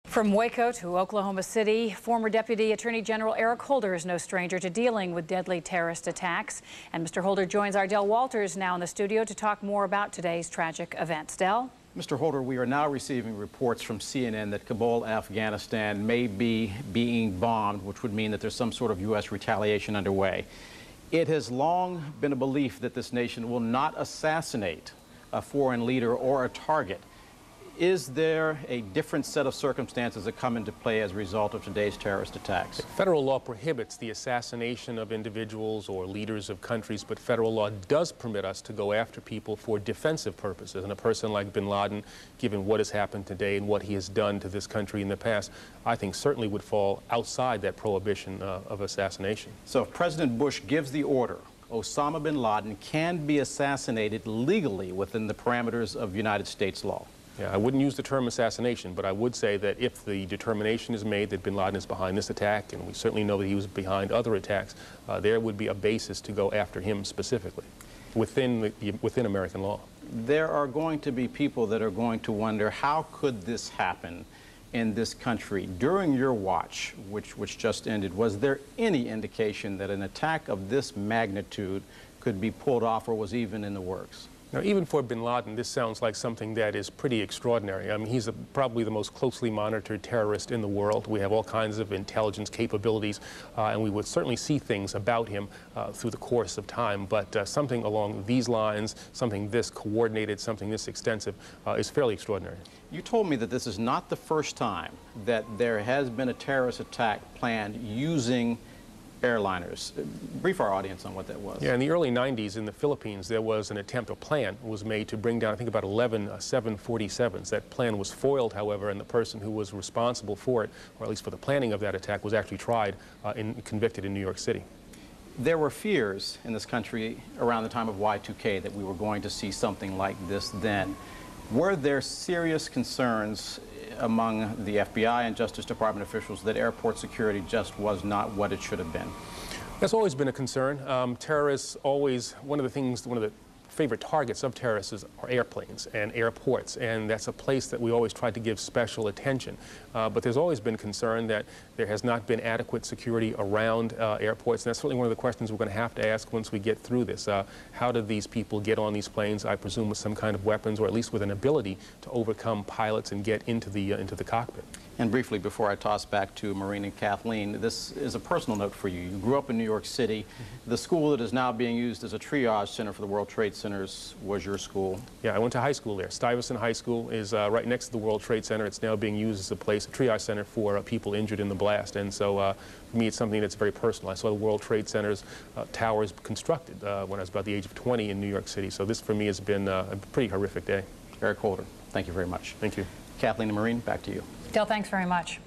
From Waco to Oklahoma City, former Deputy Attorney General Eric Holder is no stranger to dealing with deadly terrorist attacks. And Mr. Holder joins our Del Walters now in the studio to talk more about today's tragic events. Del? Mr. Holder, we are now receiving reports from CNN that Kabul, Afghanistan may be being bombed, which would mean that there's some sort of U.S. retaliation underway. It has long been a belief that this nation will not assassinate a foreign leader or a target. Is there a different set of circumstances that come into play as a result of today's terrorist attacks? Federal law prohibits the assassination of individuals or leaders of countries, but federal law does permit us to go after people for defensive purposes. And a person like bin Laden, given what has happened today and what he has done to this country in the past, I think certainly would fall outside that prohibition of assassination. So if President Bush gives the order, Osama bin Laden can be assassinated legally within the parameters of United States law. Yeah, I wouldn't use the term assassination, but I would say that if the determination is made that bin Laden is behind this attack, and we certainly know that he was behind other attacks, there would be a basis to go after him specifically within American law. There are going to be people that are going to wonder, how could this happen in this country? During your watch, which just ended, was there any indication that an attack of this magnitude could be pulled off or was even in the works? Now, even for bin Laden, this sounds like something that is pretty extraordinary. I mean, he's probably the most closely monitored terrorist in the world. We have all kinds of intelligence capabilities, and we would certainly see things about him through the course of time. But something along these lines, something this coordinated, something this extensive, is fairly extraordinary. You told me that this is not the first time that there has been a terrorist attack planned using airliners. Brief our audience on what that was. Yeah, in the early 90s in the Philippines, there was an attempt, a plan was made to bring down, I think, about 11 747s. That plan was foiled, however, and the person who was responsible for it, or at least for the planning of that attack, was actually tried and convicted in New York City. There were fears in this country around the time of Y2K that we were going to see something like this then. Were there serious concerns among the FBI and Justice Department officials that airport security just was not what it should have been? That's always been a concern. Terrorists always, one of the favorite targets of terrorists are airplanes and airports, and that's a place that we always try to give special attention. But there's always been concern that there has not been adequate security around airports, and that's certainly one of the questions we're going to have to ask once we get through this. How did these people get on these planes, I presume with some kind of weapons, or at least with an ability to overcome pilots and get into the cockpit? And briefly, before I toss back to Maureen and Kathleen, this is a personal note for you. You grew up in New York City. The school that is now being used as a triage center for the World Trade Centers was your school. Yeah, I went to high school there. Stuyvesant High School is right next to the World Trade Center. It's now being used as a triage center for people injured in the blast. And so for me, it's something that's very personal. I saw the World Trade Center's towers constructed when I was about the age of 20 in New York City. So this, for me, has been a pretty horrific day. Eric Holder, thank you very much. Thank you. Kathleen and Maureen, back to you. Del, thanks very much.